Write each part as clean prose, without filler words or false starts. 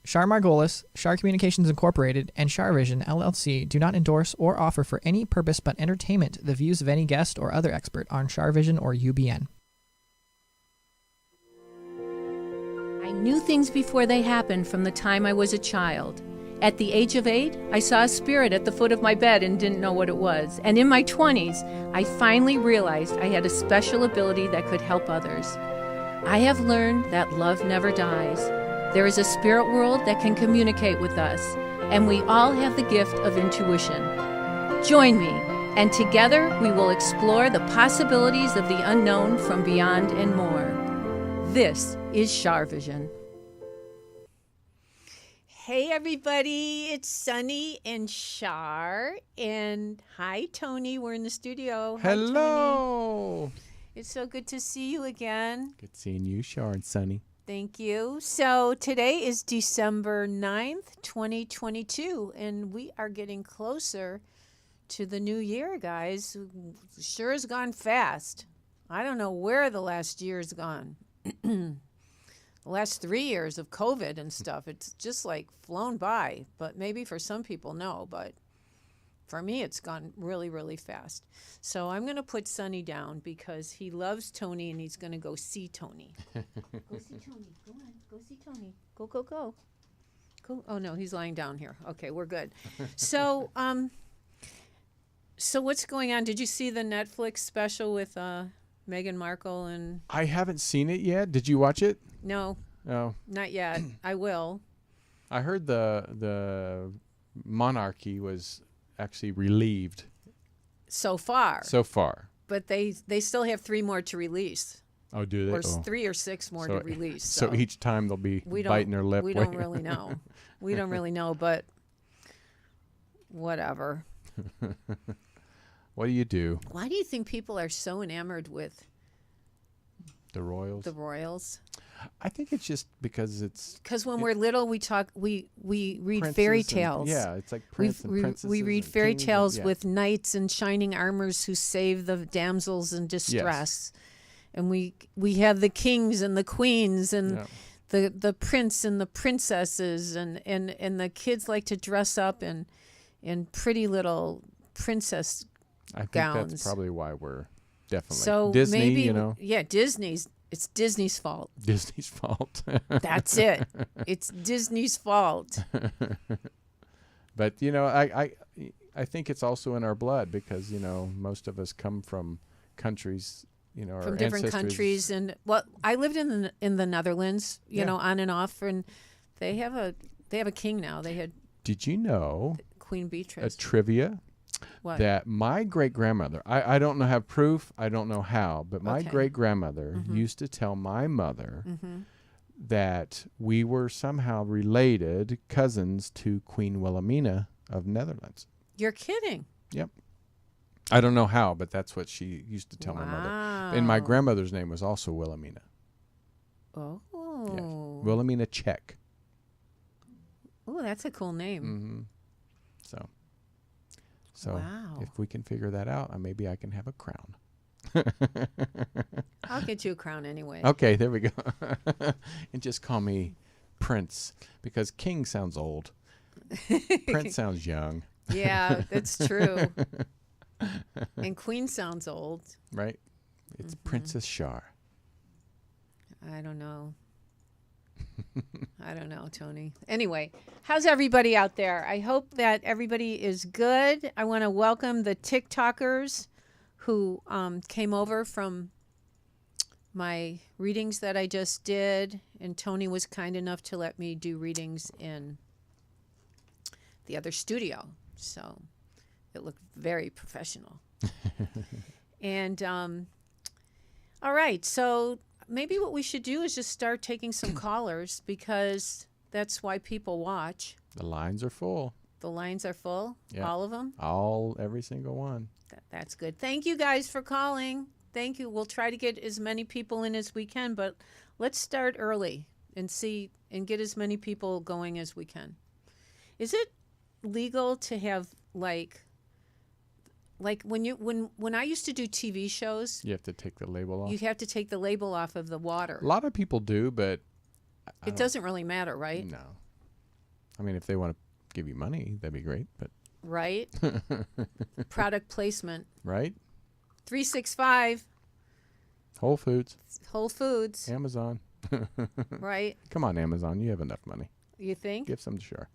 Char Margolis, Char Communications Incorporated, and Char Vision LLC do not endorse or offer for any purpose but entertainment the views of any guest or other expert on Char Vision or UBN. I knew things before they happened from the time I was a child. At the age of 8, I saw a spirit at the foot of my bed and didn't know what it was. And in my 20s, I finally realized I had a special ability that could help others. I have learned that love never dies. There is a spirit world that can communicate with us, and we all have the gift of intuition. Join me, and together we will explore the possibilities of the unknown from beyond and more. This is Char Vision. Hey everybody, it's Sunny and Char, and hi Tony, we're in the studio. Hello. Hi, Tony. It's so good to see you again. Good seeing you, Char and Sunny. Thank you. So today is December 9th, 2022, and we are getting closer to the new year, guys. Sure has gone fast. I don't know where the last year's gone. The last 3 years of COVID and stuff, it's just like flown by. But maybe for some people, no. But for me, it's gone really, really fast. So I'm going to put Sonny down because he loves Tony and he's going to go see Tony. Go see Tony. Go on. Go see Tony. Go, go, go. Go. Oh, no, he's lying down here. Okay, we're good. So, so what's going on? Did you see the Netflix special with Meghan Markle and... I haven't seen it yet. Did you watch it? No. No. Not yet. I will. I heard the monarchy was actually relieved. So far. So far. But they still have 3 more to release. Oh, do they? Or 3 or 6 more to release. So each time they'll be biting their lip. We don't really know. We don't really know, but whatever. What do you do? Why do you think people are so enamored with the royals? The royals. I think it's just because it's... Because when we're little, we read Princes fairy tales. Yeah, it's like prince and princesses. We read fairy tales with knights in shining armors who save the damsels in distress. Yes. And we have the kings and the queens and the prince and the princesses and the kids like to dress up in pretty little princess gowns. I think that's probably why we're definitely... So Disney, maybe, you know? Yeah, It's Disney's fault. Disney's fault. That's it. It's Disney's fault. But, you know, I think it's also in our blood because, you know, most of us come from countries, you know, from different countries. And I lived in the Netherlands, you know, on and off, and they have a king now. They had... Did you know... Queen Beatrice. A trivia... What? That my great-grandmother, I don't know, have proof, I don't know how, but my great-grandmother used to tell my mother that we were somehow related cousins to Queen Wilhelmina of Netherlands. You're kidding. Yep. I don't know how, but that's what she used to tell my mother. And my grandmother's name was also Wilhelmina. Oh. Yes. Wilhelmina Czech. Oh, that's a cool name. Mm-hmm. So if we can figure that out, maybe I can have a crown. I'll get you a crown anyway. Okay, there we go. And just call me Prince because King sounds old. Prince sounds young. Yeah, that's true. And Queen sounds old. Right? It's Princess Char. I don't know. I don't know, Tony. Anyway, how's everybody out there? I hope that everybody is good. I want to welcome the TikTokers who came over from my readings that I just did. And Tony was kind enough to let me do readings in the other studio. So it looked very professional. And all right, so... Maybe what we should do is just start taking some callers because that's why people watch. The lines are full. The lines are full? Yep. All of them? Every single one. That's good. Thank you guys for calling. Thank you. We'll try to get as many people in as we can, but let's start early and get as many people going as we can. Is it legal to have like when I used to do TV shows, you have to take the label off. You have to take the label off of the water. A lot of people do, but it doesn't really matter, right? No. I mean, if they want to give you money, that'd be great. But Right? Product placement. right? 365 Whole Foods, Whole Foods. Amazon. Right? Come on, Amazon. You have enough money. You think? Give some to Char.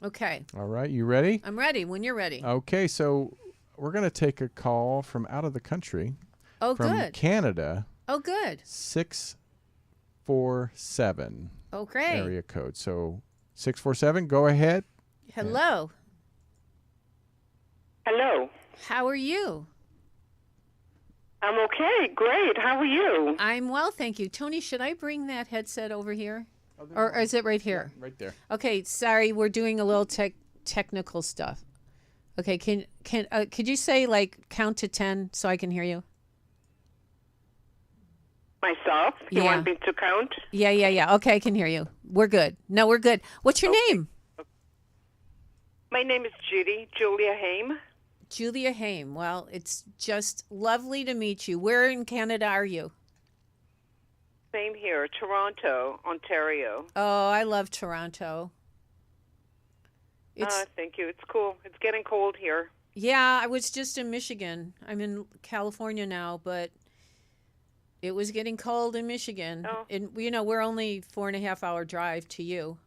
Okay. All right. You ready? I'm ready when you're ready. Okay. So we're going to take a call from out of the country. Oh, from good. Canada. Oh, good. 647 Okay. area code. So 647, go ahead. Hello. Hello. How are you? I'm okay. Great. How are you? I'm well, thank you. Tony, should I bring that headset over here? Or is it right here? Yeah, right there. Okay, sorry, we're doing a little technical stuff. Okay, could you say like count to 10 so I can hear you? Myself? You Yeah. want me to count? Yeah. Okay, I can hear you. We're good. No, we're good. What's your name? My name is Julia Haim. Julia Haim. Well, it's just lovely to meet you. Where in Canada are you? Same here, Toronto, Ontario. Oh, I love Toronto. Thank you. It's cool. It's getting cold here. Yeah, I was just in Michigan. I'm in California now, but it was getting cold in Michigan. Oh. And, we're only 4.5 hour drive to you.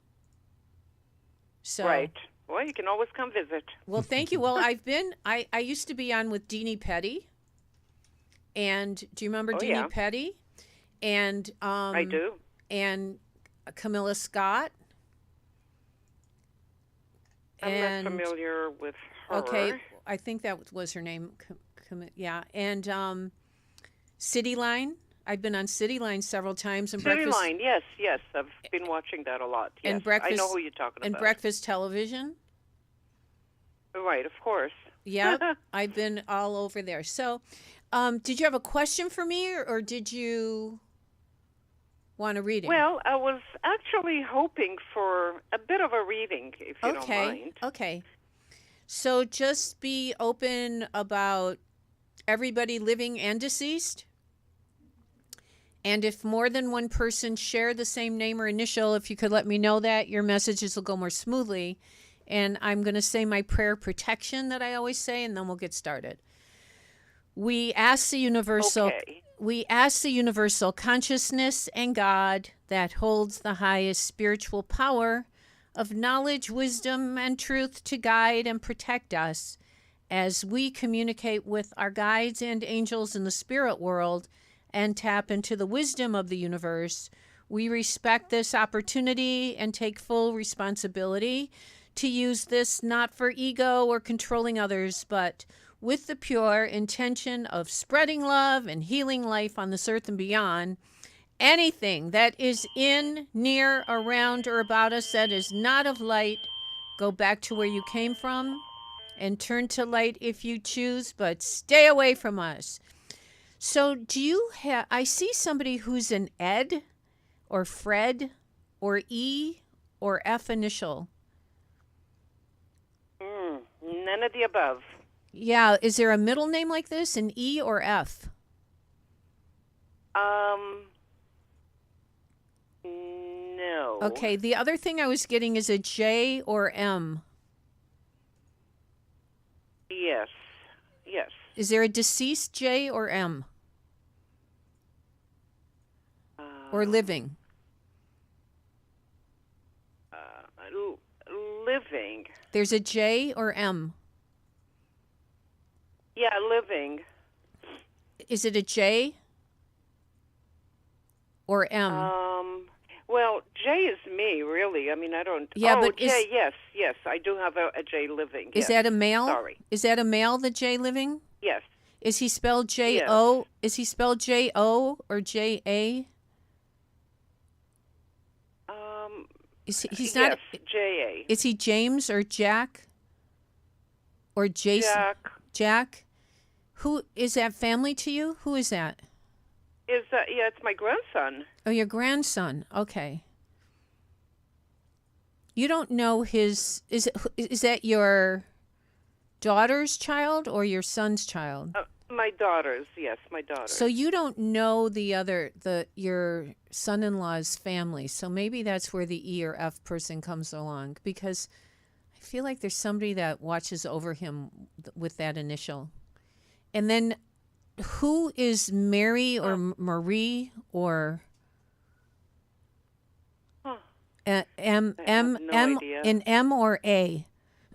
So, Right. Well, you can always come visit. Well, thank you. Well, I used to be on with Deanie Petty. And do you remember Deanie yeah. Petty? And I do. And Camilla Scott. I'm not familiar with her. Okay, I think that was her name. Yeah, and City Line. I've been on City Line several times. And City Line, yes. I've been watching that a lot. Yes. And Breakfast, I know who you're talking and about. Breakfast Television. Right, of course. Yeah, I've been all over there. So, did you have a question for me, or did you want a reading? Well, I was actually hoping for a bit of a reading, if you don't mind. Okay. So just be open about everybody living and deceased. And if more than one person share the same name or initial, if you could let me know that, your messages will go more smoothly. And I'm going to say my prayer protection that I always say, and then we'll get started. We ask the universal consciousness and God that holds the highest spiritual power of knowledge, wisdom, and truth to guide and protect us as we communicate with our guides and angels in the spirit world and tap into the wisdom of the universe. We respect this opportunity and take full responsibility to use this not for ego or controlling others, but with the pure intention of spreading love and healing life on this earth and beyond. Anything that is in, near, around, or about us that is not of light, go back to where you came from and turn to light if you choose, but stay away from us. So do you have, I see somebody who's an Ed or Fred or E or F initial. None of the above. Yeah, is there a middle name like this, an E or F? No. Okay, the other thing I was getting is a J or M. Yes. Is there a deceased J or M? Or living? Living. There's a J or M? Yeah, living. Is it a J or M? Well, J is me, really. I mean, I don't... Yeah, but J, yes. I do have a J living. Is that a male? Sorry. Is that a male, the J living? Yes. Is he spelled J-O? Yes. Is he spelled J-O or J-A? He's not... Yes, J-A. Is he James or Jack? Or Jason? Jack? Who is that family to you? Who is that? Yeah, it's my grandson. Oh, your grandson. Okay. You don't know his... Is that your daughter's child or your son's child? My my daughters. Yes, my daughters. So you don't know your son-in-law's family. So maybe that's where the E or F person comes along, because I feel like there's somebody that watches over him with that initial. And then who is Mary or Marie or M I have no idea. an M or A?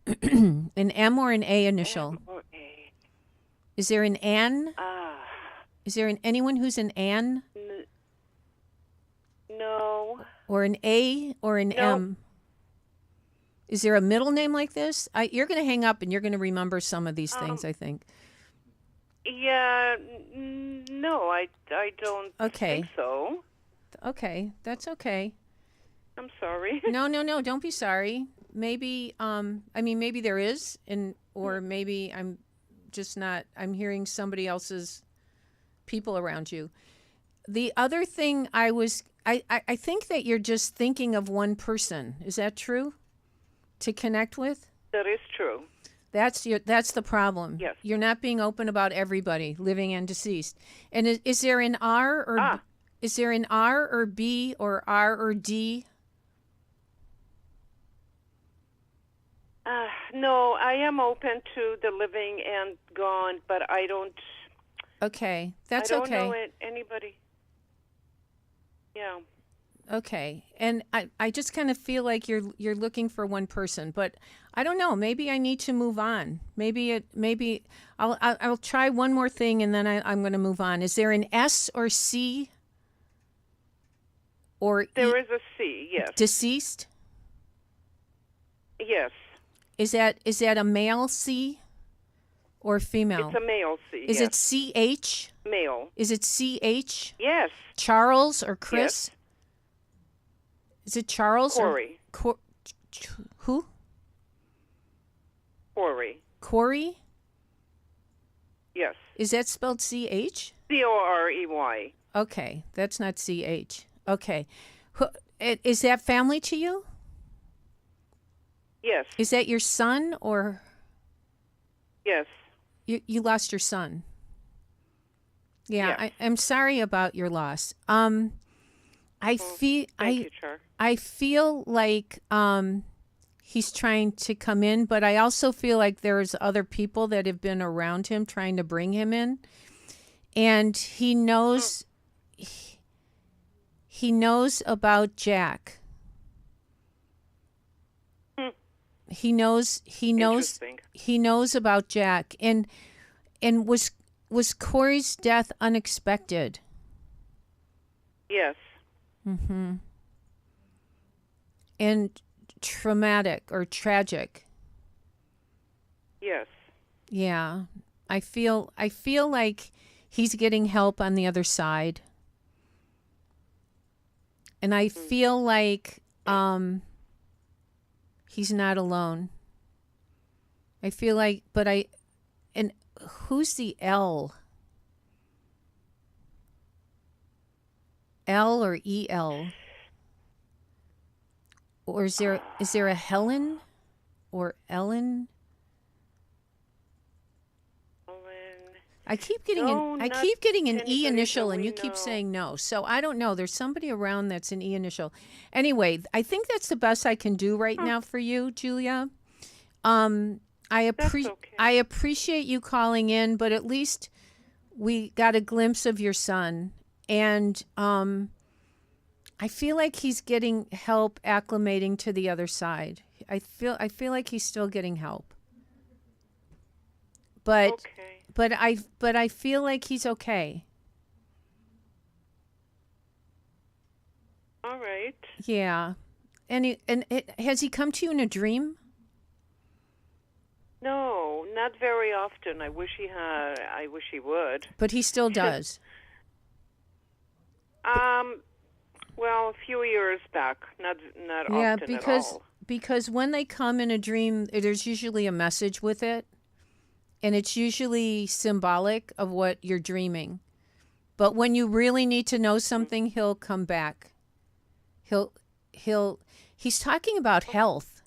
An M or an A initial? M or A. Is there an N? Is there anyone who's an N? No. Or an A or an M? Is there a middle name like this? You're going to hang up and you're going to remember some of these things, I think. Yeah, no, I don't think so. Okay, that's okay. I'm sorry. No, don't be sorry. Maybe, maybe there is, or maybe I'm just not, I'm hearing somebody else's people around you. The other thing I think that you're just thinking of one person. Is that true? To connect with? That is true. That's the problem. Yes. You're not being open about everybody, living and deceased. And is there an R or is there an R or B or R or D? No, I am open to the living and gone, but I don't. Okay, that's I don't okay. know anybody. Yeah. Okay, and I just kind of feel like you're looking for one person, but I don't know. Maybe I need to move on. Maybe I'll try one more thing and then I'm going to move on. Is there an S or C? Or there is a C. Yes. Deceased? Yes. Is that a male C or female? It's a male C. Is yes. it CH? Male. Is it CH? Yes. Charles or Chris? Yes. Is it Charles Corey. or who? Corey. Corey? Yes. Is that spelled CH? Corey. Okay, that's not CH. Okay. Is that family to you? Yes. Is that your son or? Yes. You lost your son. Yeah, yes. I'm sorry about your loss. Thank you, Char. I feel like he's trying to come in, but I also feel like there's other people that have been around him trying to bring him in, and he knows he knows about Jack. He knows about Jack, and was Corey's death unexpected? Yes. Mm-hmm. And traumatic or tragic? Yes. Yeah. I feel like he's getting help on the other side. And I feel like he's not alone. I feel like, and who's the L? L or EL? Or is there a Helen or Ellen? I keep getting an E initial, and you keep saying no. So I don't know. There's somebody around that's an E initial. Anyway, I think that's the best I can do right now for you, Julia. I appreciate you calling in, but at least we got a glimpse of your son, and I feel like he's getting help acclimating to the other side. I feel like he's still getting help. But okay. But I feel like he's okay. All right. Yeah. And has he come to you in a dream? No, not very often. I wish he had. I wish he would. But he still does. Well, a few years back, not often at all. Because when they come in a dream, there's usually a message with it. And it's usually symbolic of what you're dreaming. But when you really need to know something, he'll come back. He's talking about health.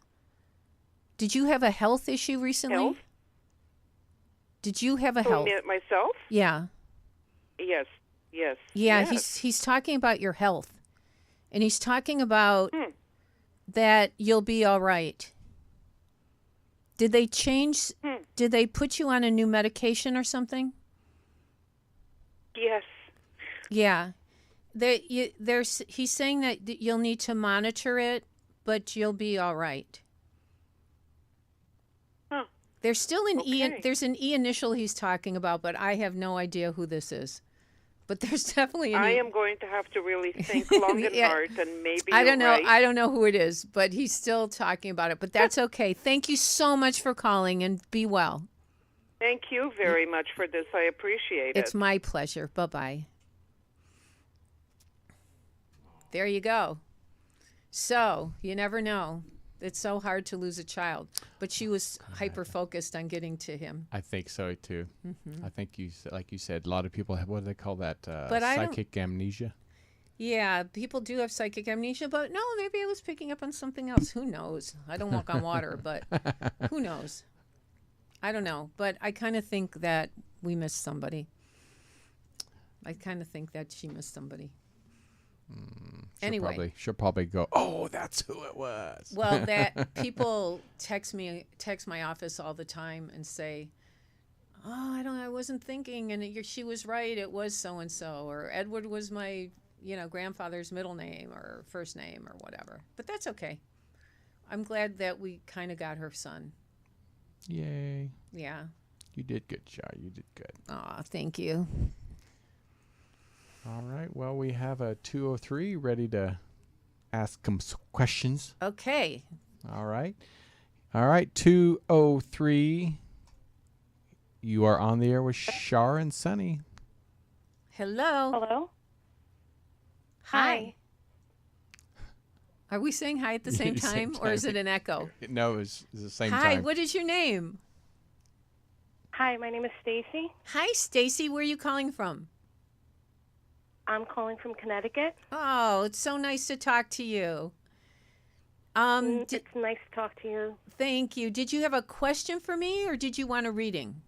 Did you have a health issue recently? Health? Did you have a Who, health? me, myself? Yeah. Yes. Yes. Yeah, Yes. he's talking about your health. And he's talking about Hmm. that you'll be all right. Did they change did they put you on a new medication or something? Yes. Yeah. He's saying that you'll need to monitor it, but you'll be all right. Huh. There's still an Okay. there's an E initial he's talking about, but I have no idea who this is. But there's definitely an I E. am going to have to really think long and Yeah. hard, and maybe I don't you're know. right. I don't know who it is, but he's still talking about it. But that's okay. Thank you so much for calling, and be well. Thank you very much for this. I appreciate It's it. my pleasure. Bye-bye. There you go. So, you never know. It's so hard to lose a child. But she was hyper-focused on getting to him. I think so too. I think like you said, a lot of people have, what do they call that? But I don't- Psychic amnesia. Yeah, people do have psychic amnesia, but no, maybe I was picking up on something else. Who knows? I don't walk on water, but who knows? I don't know. But I kind of think that we missed somebody. I kind of think that she missed somebody. Anyway. She'll probably go, oh, that's who it was. Well, that people text my office all the time and say, "Oh, I wasn't thinking, and she was right. It was so and so, or Edward was my, grandfather's middle name or first name or whatever." But that's okay. I'm glad that we kind of got her son. Yay. Yeah. You did good, Char. You did good. Aw, thank you. All right. Well, we have a 203 ready to ask some questions. Okay. All right. All right. 203. You are on the air with Char and Sunny. Hello. Hello? Hi. Are we saying hi at the same time, or is it an echo? No, it's the same Hi. time. What is your name? Hi, my name is Stacy. Hi, Stacy. Where are you calling from? I'm calling from Connecticut. Oh, it's so nice to talk to you. It's nice to talk to you. Thank you. Did you have a question for me, or did you want a reading?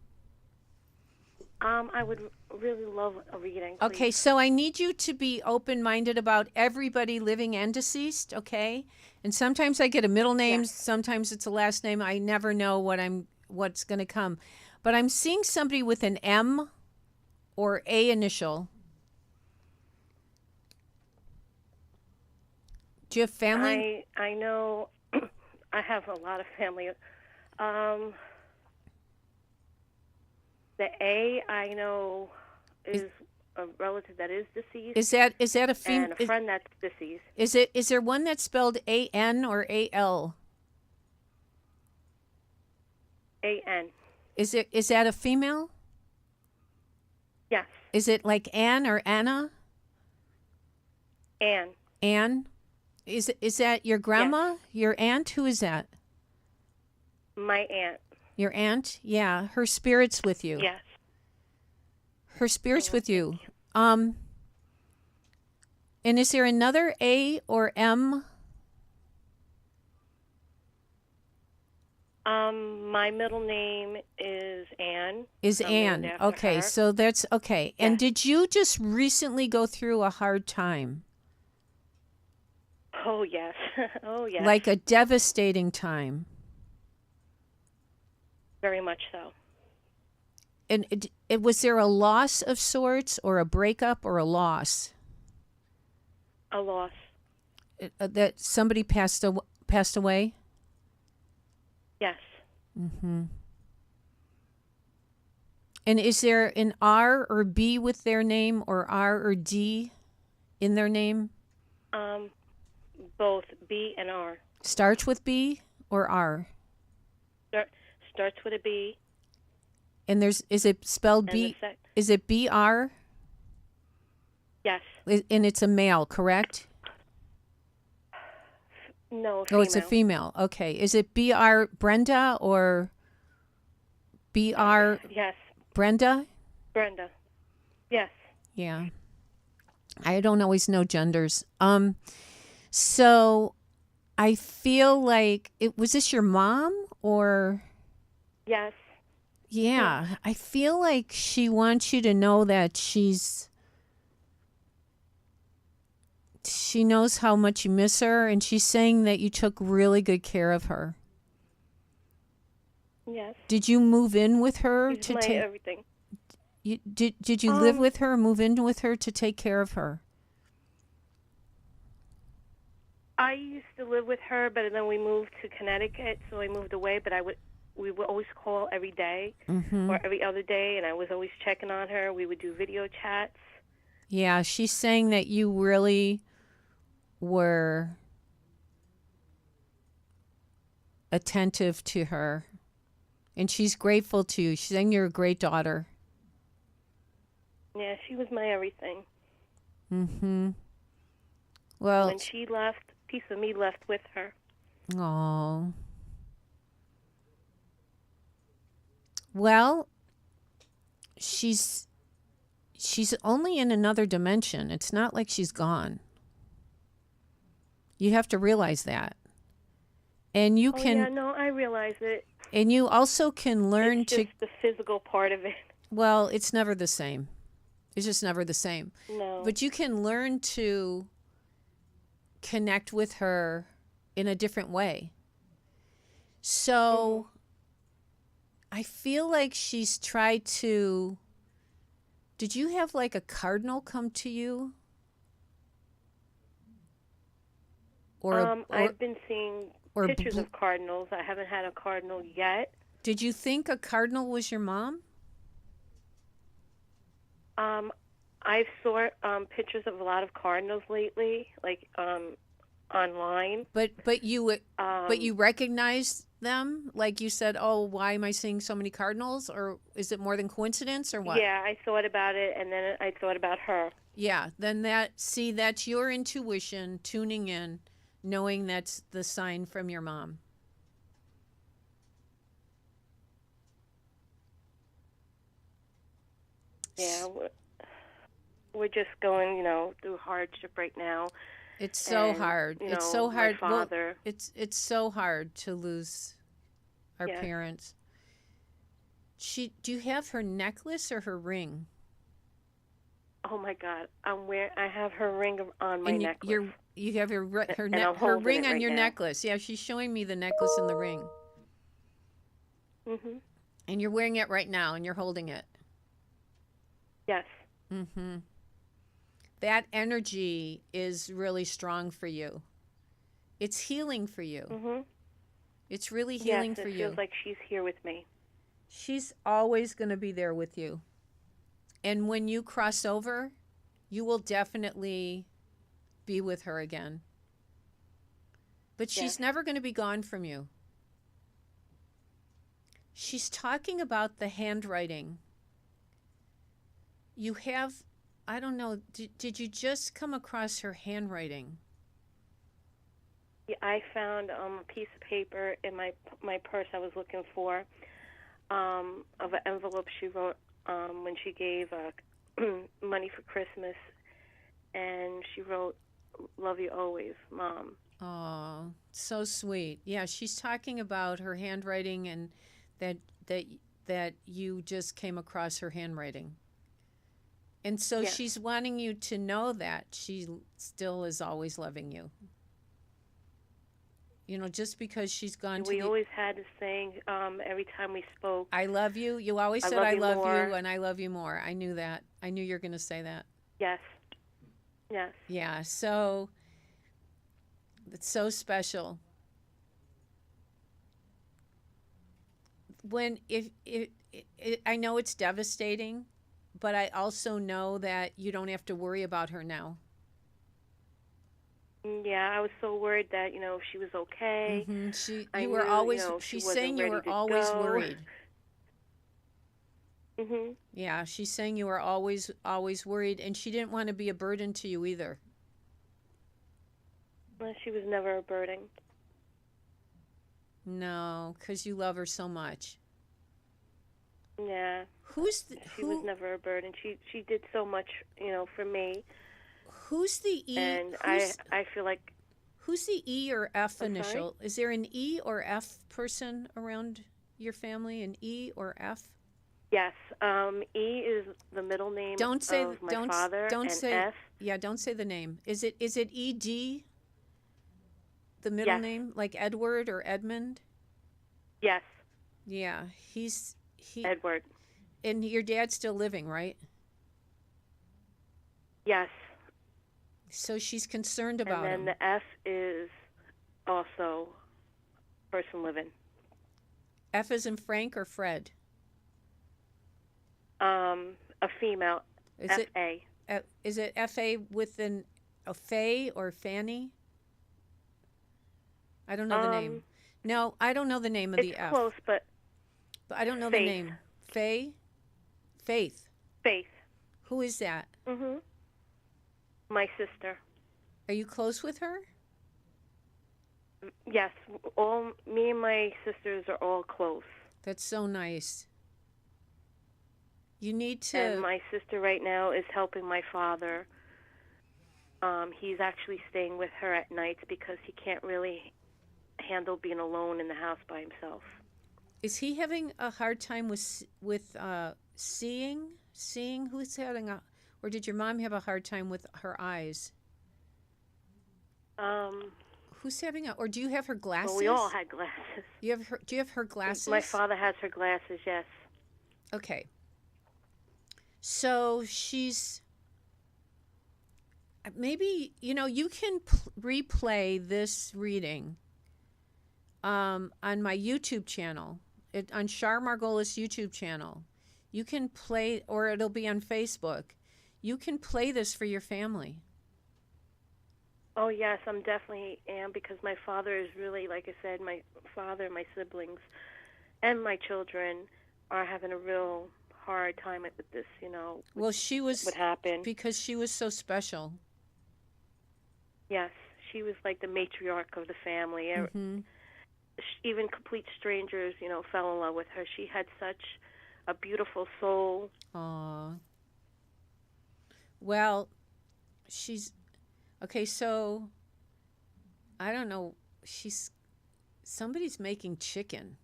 I would really love a reading. Please. Okay, so I need you to be open-minded about everybody living and deceased, okay? And sometimes I get a middle name, sometimes it's a last name. I never know what's going to come. But I'm seeing somebody with an M or A initial. Do you have family? I know I have a lot of family. The A I know is a relative that is deceased. Is that a female? And a friend that's deceased. Is there one that's spelled A-N or A-L? A-N. Is that a female? Yes. Is it like Anne or Anna? Ann. Anne? Is that your grandma? Your aunt? Who is that? My aunt. Your aunt? Yeah, her spirit's with you. Yes. Her spirit's with you. And is there another A or M? My middle name is Ann. Is I'm named Anne. after Okay, her. so that's okay. And Yes. did you just recently go through a hard time? Oh, yes. Oh, yes. Like a devastating time? Very much so. And was there a loss of sorts, or a breakup, or a loss? A loss. That somebody passed away? Yes. Mm-hmm. And is there an R or B with their name, or R or D in their name? Both B and R. Starts with B or R? Starts with a B. And is it spelled And B? the Is it B-R? Yes. And it's a male, correct? No, Oh, it's a female. Okay. Is it B-R Brenda or B-R Yes. Brenda? Brenda. Yes. Yeah. I don't always know genders. So I feel like was this your mom, or Yes. Yeah, I feel like she wants you to know that she knows how much you miss her, and she's saying that you took really good care of her. Yes. Did you move in with her She's to my take? everything. Did you live with her, move in with her to take care of her? I used to live with her, but then we moved to Connecticut, so I moved away. But we would always call every day or every other day, and I was always checking on her. We would do video chats. Yeah, she's saying that you really were attentive to her, and she's grateful to you. She's saying you're a great daughter. Yeah, she was my everything. Well, When she left, a piece of me left with her. oh. Well, she's only in another dimension. It's not like she's gone. You have to realize that. And you can Yeah, no, I realize it. and you also can learn It's just the physical part of it. well, it's never the same. It's just never the same. No. But you can learn to connect with her in a different way. So I feel like she's tried to. Did you have like a cardinal come to you? Or I've been seeing or pictures of cardinals. I haven't had a cardinal yet. did you think a cardinal was your mom? I've saw pictures of a lot of cardinals lately, like online. But you recognized them? Like you said, oh, why am I seeing so many cardinals? Or is it more than coincidence or what? Yeah, I thought about it, and then I thought about her. Yeah, then that's your intuition tuning in, knowing that's the sign from your mom. Yeah, we're just going, through hardship right now. It's so And, hard. you It's know, so my hard. Well, father- it's so hard to lose our Yes. parents. Do you have her necklace or her ring? Oh my God, I have her ring on my And necklace. you have her And I'm her holding ring it on right your now. necklace. Yeah, she's showing me the necklace and the ring. Mhm. And you're wearing it right now and you're holding it. Yes. Mhm. That energy is really strong for you. It's healing for you. Mhm. It's really healing Yes, for it you. feels like she's here with me. She's always going to be there with you. And when you cross over, you will definitely be with her again. But she's Yes. never going to be gone from you. She's talking about the handwriting. You have, I don't know, did you just come across her handwriting? Yeah, I found a piece of paper in my purse I was looking for, of an envelope she wrote when she gave money for Christmas, and she wrote, "Love you always, Mom." Oh, so sweet. Yeah, she's talking about her handwriting and that you just came across her handwriting. And so Yes. she's wanting you to know that she still is always loving you. You know, just because she's gone to We always had this saying every time we spoke. I love you. You always I said love I you love more. you and I love you more. I knew that. I knew you were going to say that. Yes. Yes. Yeah, so it's so special. I know it's devastating, but I also know that you don't have to worry about her now. Yeah, I was so worried that if she was okay. I You were knew, always. she She's wasn't saying you ready were to always go. worried. Mhm. Yeah, she's saying you were always worried, and she didn't want to be a burden to you either. Well, she was never a burden. No, because you love her so much. Yeah. She was never a burden. She did so much, for me. Who's the E? And I feel like. Who's the E or F I'm initial? sorry? Is there an E or F person around your family? An E or F? Yes. E is the middle name Don't say of my don't father, don't and say F. yeah, don't say the name. Is it ED, the middle Yes. name, like Edward or Edmund? Yes. Yeah, he Edward. and your dad's still living, right? Yes. So she's concerned about And then him. the F is also person living. F is in Frank or Fred? A female. Is F-A. is it FA with a Faye or Fanny? I don't know the name. No, I don't know the name of the It's F. close, but But I don't know Faith. the name. Faye? Faith. Faith. Who is that? Mhm. My sister. Are you close with her? Yes. All me and my sisters are all close. That's so nice. You need to. And my sister right now is helping my father. He's actually staying with her at nights because he can't really handle being alone in the house by himself. Is he having a hard time with seeing? Seeing? Who's having a? Or did your mom have a hard time with her eyes? Who's having a? Or do you have her glasses? Well, we all had glasses. Do you have her glasses? My father has her glasses. Yes. Okay. So she's. Maybe you can replay this reading. On my YouTube channel, on Char Margolis YouTube channel, you can play, or it'll be on Facebook. You can play this for your family. Oh yes, I'm definitely am, because my father is really, like I said, my father, my siblings, and my children are having a real hard time with this. Well, she was what happened because she was so special. Yes, she was like the matriarch of the family. Mm-hmm. Even complete strangers, fell in love with her. She had such a beautiful soul. Aw. Well, she's okay. So I don't know. Somebody's making chicken.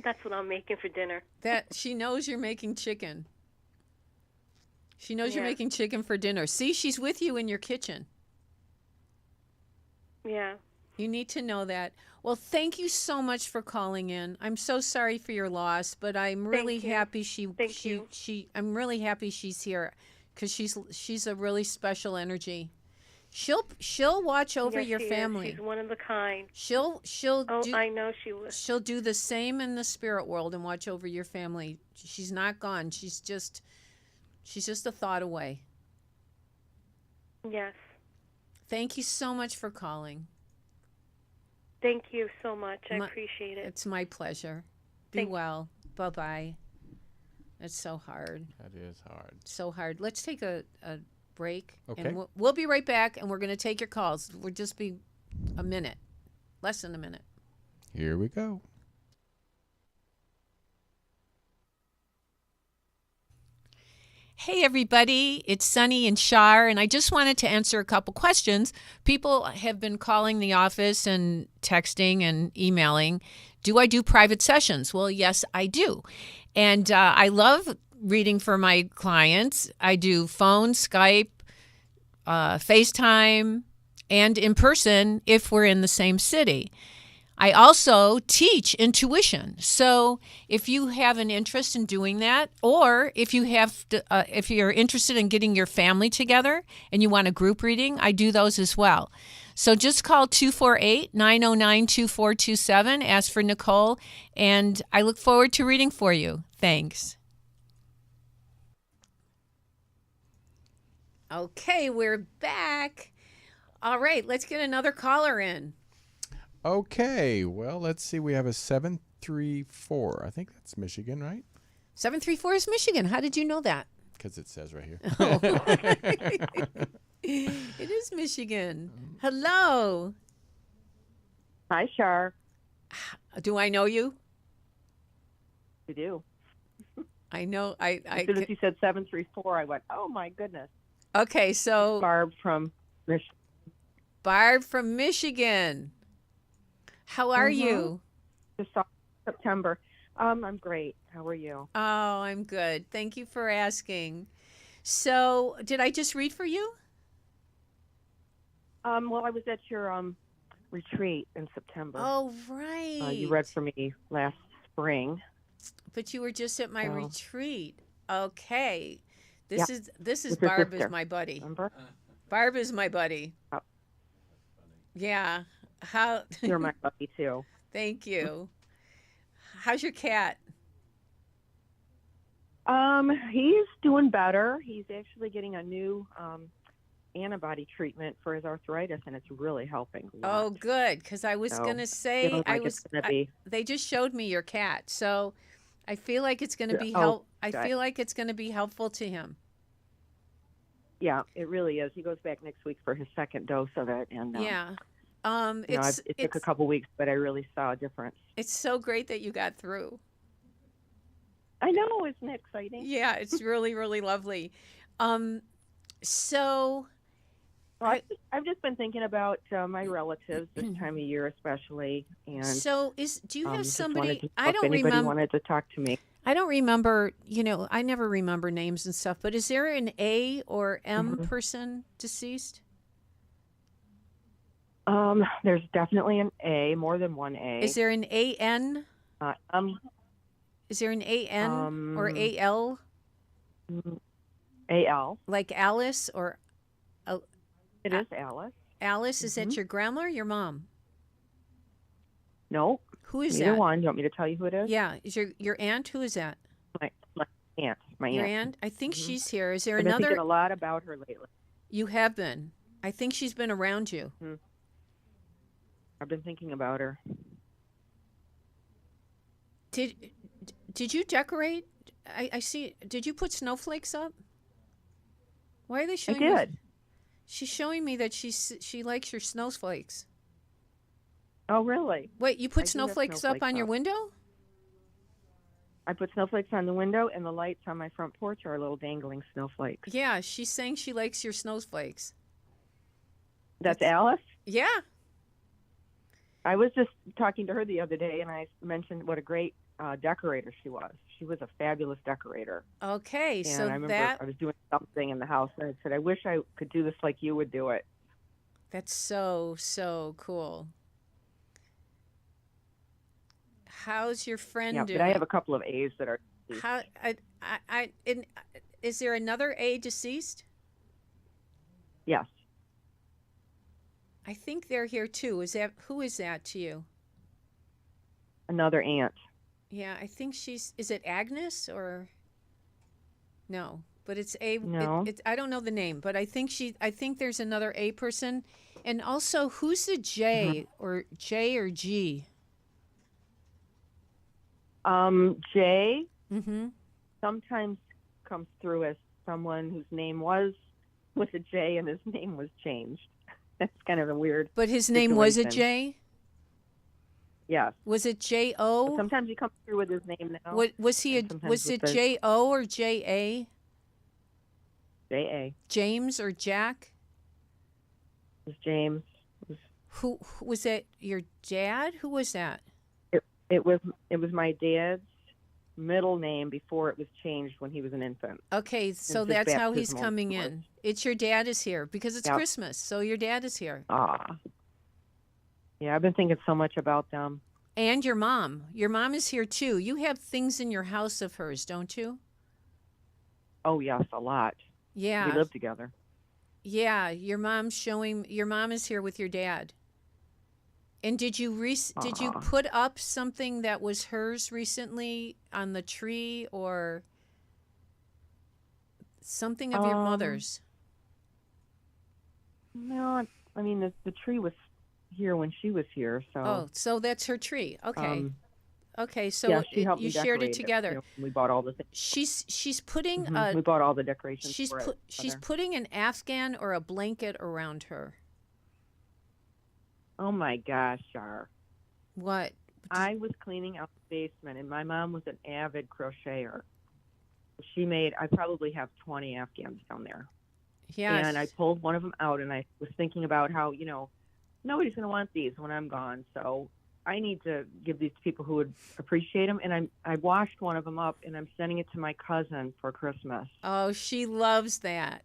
That's what I'm making for dinner. That she knows you're making chicken. She knows you're Yeah. making chicken for dinner. See, she's with you in your kitchen. Yeah. You need to know that. Well, thank you so much for calling in. I'm so sorry for your loss, but I'm really you. happy Thank you. I'm really happy she's here because she's a really special energy. She'll watch over Yes, your she is. family. She's one of a kind. She'll I know she was. she'll do the same in the spirit world and watch over your family. She's not gone. She's just a thought away. Yes. Thank you so much for calling. Thank you so much. I appreciate it. It's my pleasure. Be well. Bye-bye. It's so hard. That is hard. So hard. Let's take a break. Okay. And we'll be right back, and we're going to take your calls. We'll just be a minute. Less than a minute. Here we go. Hey, everybody. It's Sunny and Char, and I just wanted to answer a couple questions. People have been calling the office and texting and emailing. Do I do private sessions? Well, yes, I do. And I love reading for my clients. I do phone, Skype, FaceTime, and in person if we're in the same city. I also teach intuition. So if you have an interest in doing that, or if you're interested in getting your family together and you want a group reading, I do those as well. So just call 248-909-2427, ask for Nicole, and I look forward to reading for you. Thanks. Okay, we're back. All right, let's get another caller in. Okay, well, let's see. We have a 734. I think that's Michigan, right? 734 is Michigan. How did you know that? Because it says right here. Oh. It is Michigan. Hello. Hi, Char. Do I know you? You do. I know. As soon as you said 734, I went, oh, my goodness. Okay, so Barb from Michigan. Barb from Michigan. How are you? Just saw September. I'm great. How are you? Oh, I'm good. Thank you for asking. So, did I just read for you? Well, I was at your retreat in September. Oh, You right. read for me last spring. But you were just at my So, retreat. Okay. yeah, This is with your Barb is sister. my buddy. Remember? Barb is my buddy. Oh, Yeah. How you're my buddy too. Thank you. How's your cat? He's doing better. He's actually getting a new antibody treatment for his arthritis, and it's really helping a lot. Oh, good, because I was So, gonna say feeling like it's gonna be. they just showed me your cat, so I feel like it's gonna be Oh, I good. feel like it's gonna be helpful to him. Yeah, it really is. He goes back next week for his second dose of it, and Yeah. it took a couple weeks, but I really saw a difference. It's so great that you got through. I know, isn't it exciting? Yeah, it's really, really lovely. So Well, I've just been thinking about my relatives this time of year, especially, and do you have just somebody? wanted to I know if don't anybody remember. wanted to talk to me. I don't remember. I never remember names and stuff. But is there an A or M Mhm. person deceased? There's definitely an A, more than one A. Is there an AN? Uh, Is there an AN or AL? AL. Like Alice or It is Alice. Alice? Is that your grandma or your mom? No, Who is neither that? one. Do you want me to tell you who it is? Yeah, is your aunt? Who is that? My aunt. My Your aunt. aunt? I think she's here. Is there I've been another? thinking a lot about her lately. You have been. I think she's been around you. I've been thinking about her. Did you decorate? I see. Did you put snowflakes up? Why are they I showing? did. She's showing me that she likes your snowflakes. Oh, really? Wait, you I put do have snowflakes up on your up. window? I put snowflakes on the window, and the lights on my front porch are little dangling snowflakes. Yeah, she's saying she likes your snowflakes. That's Alice? Yeah. I was just talking to her the other day, and I mentioned what a great decorator she was. She was a fabulous decorator. Okay, And so I remember that I was doing something in the house, and I said, I wish I could do this like you would do it. that's so cool. How's your friend Yeah, doing? but I have a couple of A's that are. How is there another A deceased? Yes. I think they're here too. Who is that to you? Another aunt. Yeah, I think is it Agnes or no? But it's a No. I don't know the name, but I think there's another A person. And also who's the J or J or G? Jay Mhm. sometimes comes through as someone whose name was with a J and his name was changed. That's kind of a weird. But his name was a situation. J? Yes. Was it J-O? Sometimes he comes through with his name now. What was he? and sometimes Was with it the J-O or J-A? J.A. James or Jack? It was James. Who was that? Your dad? Who was that? It was my dad's middle name before it was changed when he was an infant. Okay, so his that's how he's baptismal coming was. in. It's your dad is here because it's Yep. Christmas, so your dad is here. Yeah, I've been thinking so much about them. And your mom. Your mom is here too. You have things in your house of hers, don't you? Oh yes, a lot. Yeah. We live together. Yeah, your mom is here with your dad. And did you put up something that was hers recently on the tree or something of your mother's? No, I mean the tree was here when she was here, so. Oh, so that's her tree. Okay. Okay, so yeah, she helped you me shared it decorate together. You know, we bought all the things. She's putting We bought all the decorations. she's for it she's together. putting an Afghan or a blanket around her. Oh my gosh, Char. What? I was cleaning out the basement, and my mom was an avid crocheter. I probably have 20 Afghans down there. Yes. And I pulled one of them out, and I was thinking about how, nobody's going to want these when I'm gone. So I need to give these to people who would appreciate them. And I washed one of them up, and I'm sending it to my cousin for Christmas. Oh, she loves that.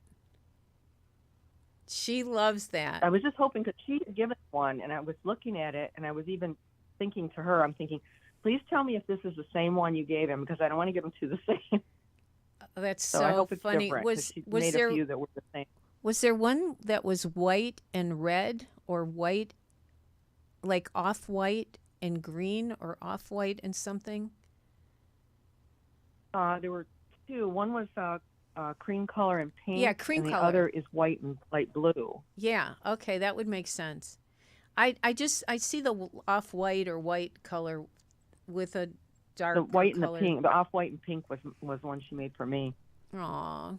She loves that. I was just hoping because she had given one, and I was looking at it, and I was even thinking to her, I'm thinking, please tell me if this is the same one you gave him, because I don't want to give him two the same. That's So I hope it's funny. different, 'cause she Was made there a few that were the same. was there one that was white and red, or white, like off-white and green, or off-white and something? There were two. One was cream color and pink. Yeah, cream and color. The other is white and light blue. Yeah, okay, that would make sense. I see the off-white or white color with a dark The white and color. the pink, the off-white and pink was one she made for me. Aw.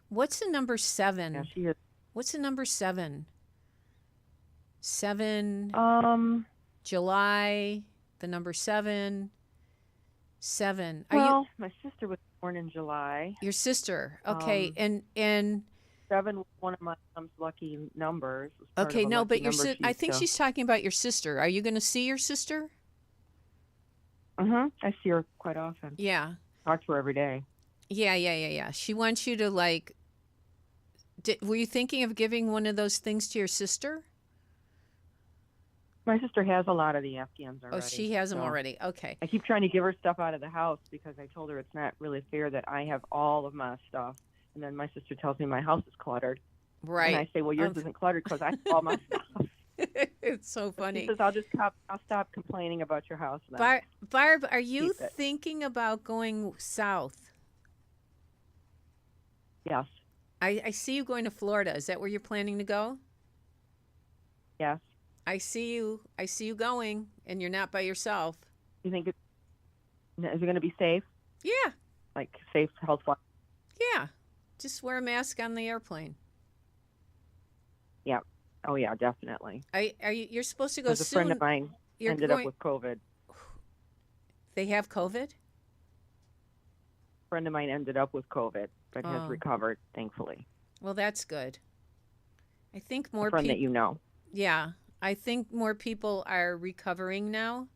What's the number 7? Yeah, she is. What's the number 7? 7, July, the number 7. 7. Well, my sister was born in July. Your sister. Okay. And 7 was one of my mom's lucky numbers. It was part okay, of a no, lucky but number I think to- she's talking about your sister. Are you going to see your sister? I see her quite often. Yeah. Talk to her every day. Yeah. She wants you to were you thinking of giving one of those things to your sister? My sister has a lot of the Afghans already. Oh, she has them so already. Okay. I keep trying to give her stuff out of the house because I told her it's not really fair that I have all of my stuff. And then my sister tells me my house is cluttered. Right. And I say, well, yours isn't cluttered because I have all my stuff. It's so funny. She says, I'll stop complaining about your house then. Barb, are you Keep it. thinking about going south? Yes. I see you going to Florida. Is that where you're planning to go? Yes. I see you going, and you're not by yourself. You think is it going to be safe? Yeah. Like safe, health-wise? Yeah. Just wear a mask on the airplane. Yeah. Oh, yeah, definitely. You're supposed to go Because a soon. friend of mine You're ended going- up with COVID. They have COVID? A friend of mine ended up with COVID, but Oh. has recovered, thankfully. Well, that's good. I think A more friend that people. you know. Yeah, I think more people are recovering now.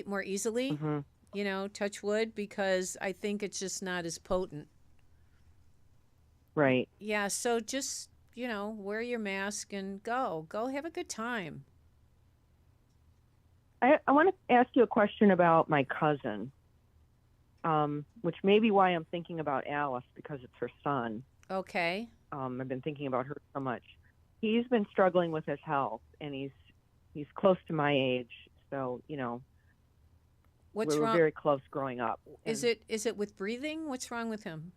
More easily. Hmm. Touch wood, because I think it's just not as potent. Right. Yeah, so just, wear your mask and go have a good time. I want to ask you a question about my cousin, which may be why I'm thinking about Alice, because it's her son. Okay. I've been thinking about her so much. He's been struggling with his health, and he's close to my age, so What's we were wrong? very close growing up. Is And it with breathing? What's wrong with him?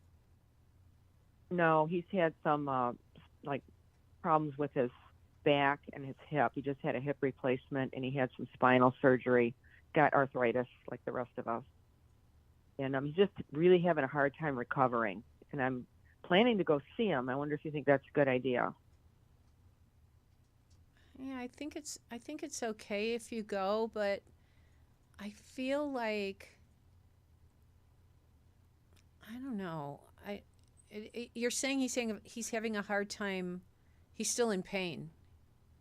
No, he's had some problems with his back and his hip. He just had a hip replacement, and he had some spinal surgery. Got arthritis like the rest of us, and he's just really having a hard time recovering. And I'm planning to go see him. I wonder if you think that's a good idea. Yeah, I think it's okay if you go, but I feel like I don't know. You're saying he's having a hard time. He's still in pain,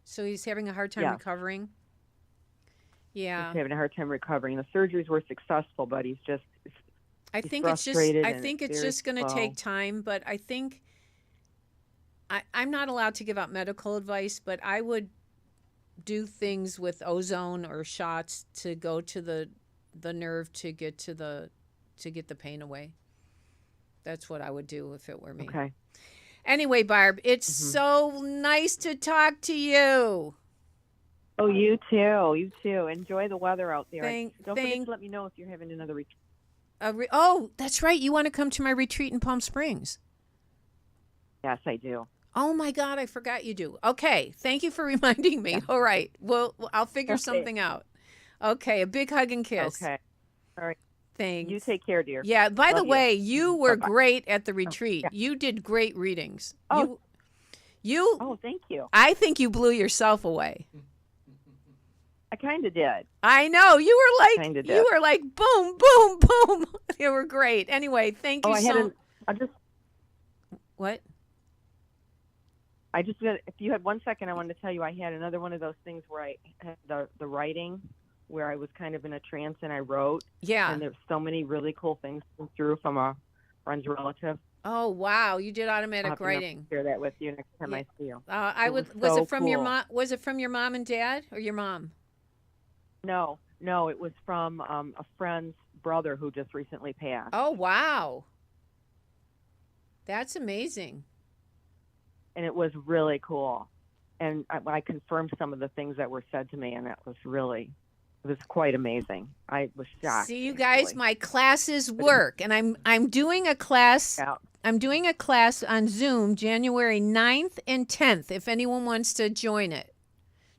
so he's having a hard time Yeah. recovering. Yeah, He's having a hard time recovering. The surgeries were successful, but he's just I he's think it's just frustrated I and think it's it's very just going to slow. take time. But I think I'm not allowed to give out medical advice, but I would do things with ozone or shots to go to the nerve to get the pain away. That's what I would do if it were me. Okay. Anyway, Barb, it's so nice to talk to you. Oh, you too. You too. Enjoy the weather out there. Don't forget thank- to let me know if you're having another retreat. Oh, that's right. You want to come to my retreat in Palm Springs? Yes, I do. Oh my God, I forgot you do. Okay, thank you for reminding me. All right, well, I'll figure Okay. something out. Okay, a big hug and kiss. Okay. All right. Thanks. You take care, dear. Yeah, by the Love you. way, you were Bye-bye. great at the retreat. yeah. You did great readings. Oh. You Oh, thank you. I think you blew yourself away. I kind of did. I know. You Kinda were like did. boom, boom, boom. You were great. Anyway, thank you Oh, so I just What? I just got, if you had 1 second, I wanted to tell you I had another one of those things where I had the writing where I was kind of in a trance and I wrote. Yeah. And there's so many really cool things come through from a friend's relative. Oh wow, you did I'll automatic have to writing. share that with you next time Yeah. I see you. I would. was Was so it from your cool. mom? Was it from your mom and dad or your mom? No, it was from a friend's brother who just recently passed. Oh wow, that's amazing. And it was really cool. And I confirmed some of the things that were said to me, and it was quite amazing. I was shocked. See, you guys, actually. my classes work, and I'm doing a class. Yeah. I'm doing a class on Zoom January 9th and 10th. If anyone wants to join it,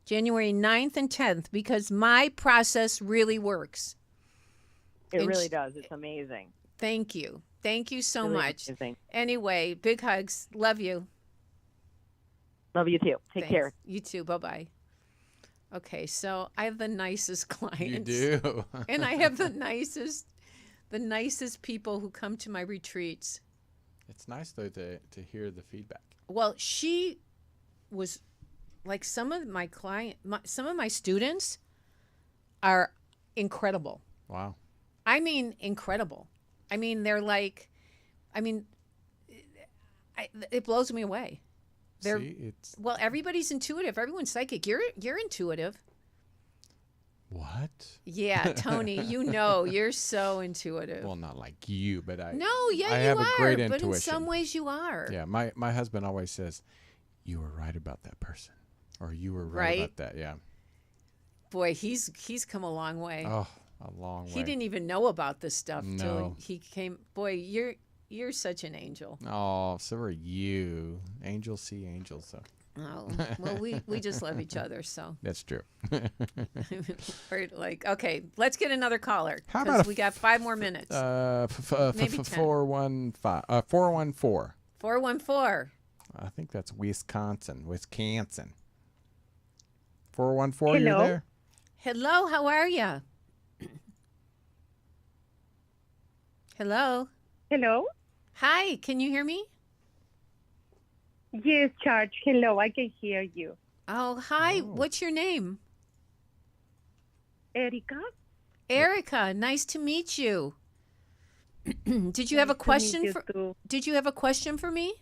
January 9th and 10th, because my process really works. It really does. It's amazing. Thank you. Thank you so Really much. amazing. Anyway, big hugs. Love you. Love you too. Take care. You too. Bye-bye. Okay, so I have the nicest clients. You do. And I have the nicest people who come to my retreats. It's nice though to hear the feedback. Well, she was like some of my students are incredible. Wow. I mean, incredible. I mean, they're like, it blows me away. Well, everybody's intuitive. Everyone's psychic. You're intuitive. What? Yeah, Tony, you're so intuitive. Well, not like you, but I. No, yeah, I you have are. a great but intuition. in some ways, you are. Yeah, my husband always says, "You were right about that person," or "You were right about that." Yeah. Boy, he's come a long way. Oh, a long way. He didn't even know about this stuff No. till he came. Boy, you're such an angel. Oh, so are you. Angels see angels, so. Oh, well, we just love each other, so. That's true. We're like, okay, let's get another caller. How about we got 5 more minutes. Maybe 10. 414. 414. I think that's Wisconsin. 414, you're Hello. there? Hello, how are you? Hello. Hello? Hi, can you hear me? Yes, Charge. Hello, I can hear you. Oh, hi. Oh. What's your name? Erica? Erica, nice to meet you. Did you have a Nice to meet question you for too. Did you have a question for me?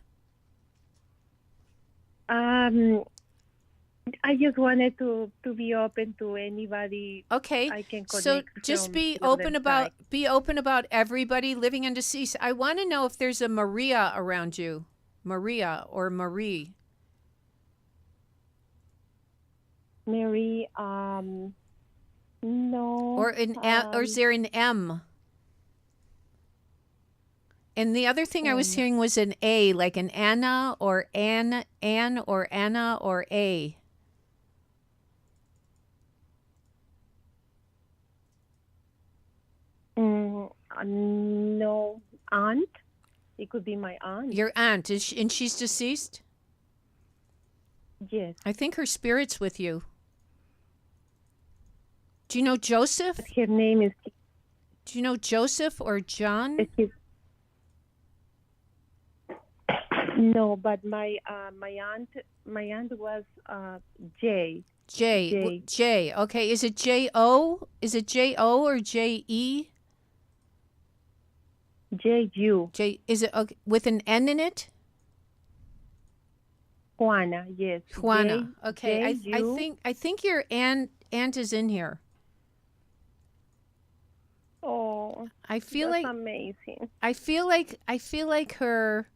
I just wanted to be open to anybody Okay. I can connect. So just from be the other open about side. everybody living and deceased. I want to know if there's a Maria around you. Maria or Marie. Mary, no. Or or is there an M? And the other thing I was hearing was an A, like an Anna or Anne or Anna or A. No, aunt. It could be my aunt. Your aunt, and she's deceased? Yes. I think her spirit's with you. Do you know Joseph? Her name is. Do you know Joseph or John? No, but my aunt was J. J. Okay, is it J-O? Is it J-O or J-E? J-U. J. Is it okay, with an N in it? Juana, yes. Juana. Okay, I J-U. think your aunt is in here. Oh, I feel that's like amazing. I feel like her.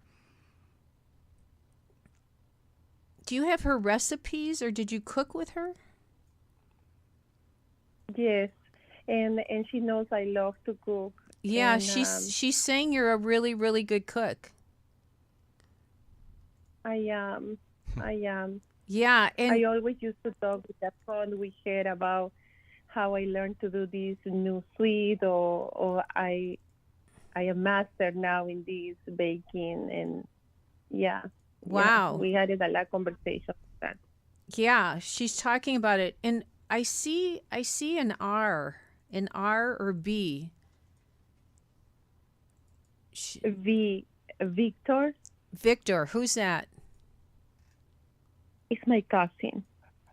Do you have her recipes or did you cook with her? Yes, and she knows I love to cook. Yeah, And, she's saying you're a really, really good cook. I am. Yeah, and I always used to talk with that friend we had about how I learned to do this new sweet, or I am master now in this baking, and yeah. Wow. Yeah, we had a lot of conversation with that. yeah, she's talking about it, and I see an R or B. Victor. Victor, who's that? It's my cousin.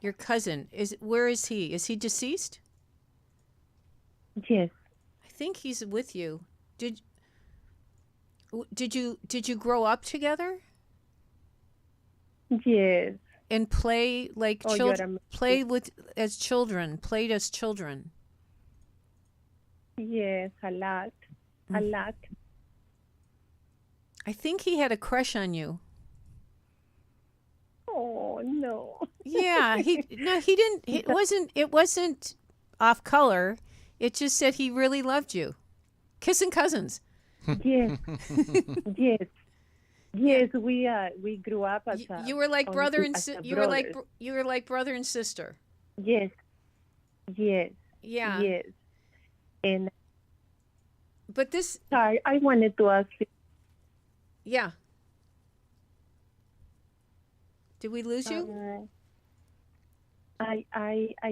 Your cousin. Where is he? Is he deceased? Yes. I think he's with you. Did you grow up together Yes. and play like Oh, children? Play with as children. Played as children. Yes, a lot. A lot. I think he had a crush on you. Oh, no. Yeah, he didn't. It wasn't off color. It just said he really loved you. Kissing cousins. Yes. Yes. Yes, we grew up as You were like brother and you were like brother and sister. Yes. Yes. Yeah. Yes. And But this. sorry, I wanted to ask you. Yeah. Did we lose you? I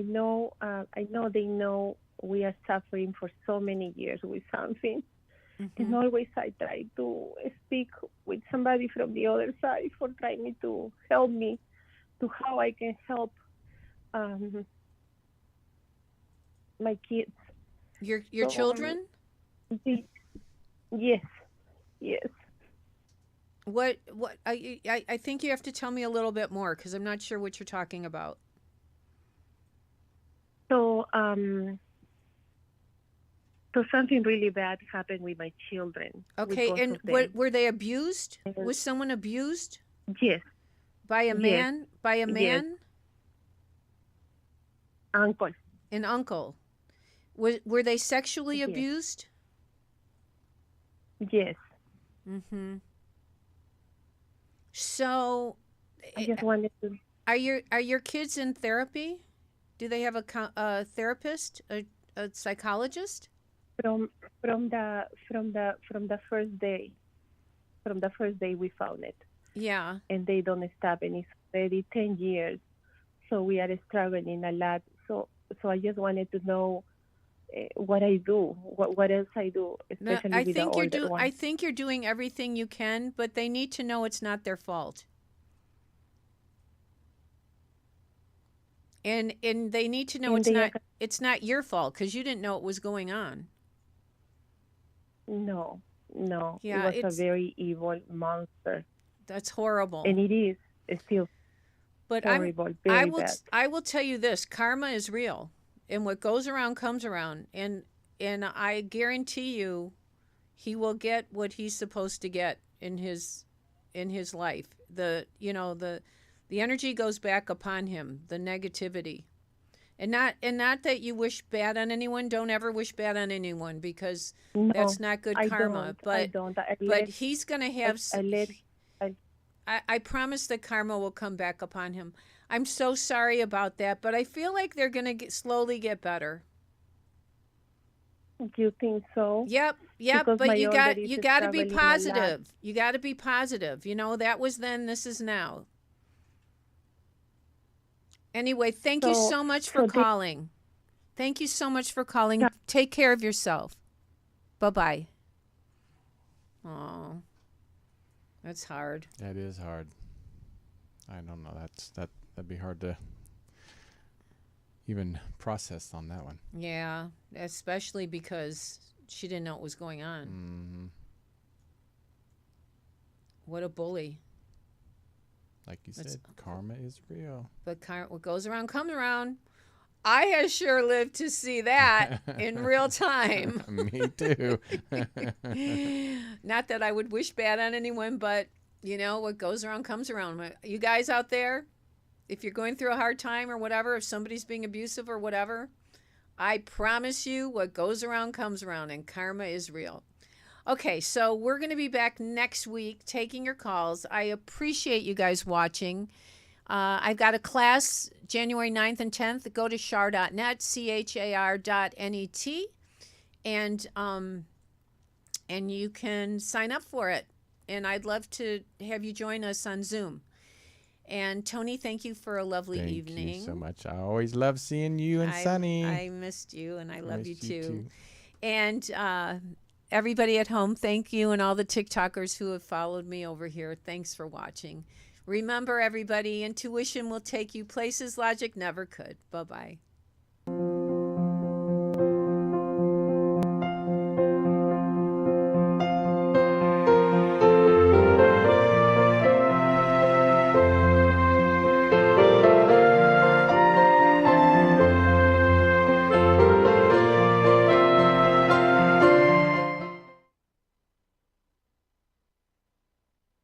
know they know we are suffering for so many years with something. And always I try to speak with somebody from the other side for trying to help me to how I can help my kids. Your So, children? Yes. Yes. What I think you have to tell me a little bit more because I'm not sure what you're talking about. So something really bad happened with my children. Okay, with and both of them. were they abused? Was someone abused Yes. by a man? By a Yes. man? Uncle. An uncle. Were they sexually Yes. abused? Yes. Mm-hmm. So, I just wanted to. are your kids in therapy? Do they have a therapist, a psychologist? From the first day, we found it, Yeah. and they don't stop, and it's already 10 years, so we are struggling a lot. So I just wanted to know what I do, what else I do, No, especially I with the think older ones. I think you're doing everything you can, but they need to know it's not their fault. And they need to know And it's not your fault because you didn't know what was going on. No, Yeah, it was a very evil monster, That's horrible. and it is still But horrible, very bad. I will tell you this: karma is real, and what goes around comes around. And I guarantee you, he will get what he's supposed to get in his life. The energy goes back upon him, the negativity, and not that you wish bad on anyone. Don't ever wish bad on anyone because No, that's not good I karma. don't. But he's gonna have. I I promise that karma will come back upon him. I'm so sorry about that, but I feel like they're going to slowly get better. Do you think so? Yep. Because But my you older got is to be struggling a lot. positive. You got to be positive. That was then. This is now. Anyway, thank you so much for calling. Thank you so much for calling. Yeah. Take care of yourself. Bye-bye. Oh, that's hard. That is hard. I don't know. That'd be hard to even process on that one. Yeah, especially because she didn't know what was going on. Mm-hmm. What a bully. Like you said, karma is real. But what goes around comes around. I have sure lived to see that in real time. Me too. Not that I would wish bad on anyone, but what goes around comes around. You guys out there, if you're going through a hard time or whatever, if somebody's being abusive or whatever, I promise you what goes around comes around, and karma is real. Okay, so we're going to be back next week taking your calls. I appreciate you guys watching. I've got a class January 9th and 10th. Go to char.net, char.net, and you can sign up for it. And I'd love to have you join us on Zoom. And Tony, thank you for a lovely evening. Thank you so much. I always love seeing you and Sunny. I missed you, and I love you too. And everybody at home, thank you, and all the TikTokers who have followed me over here. Thanks for watching. Remember, everybody, intuition will take you places logic never could. Bye-bye.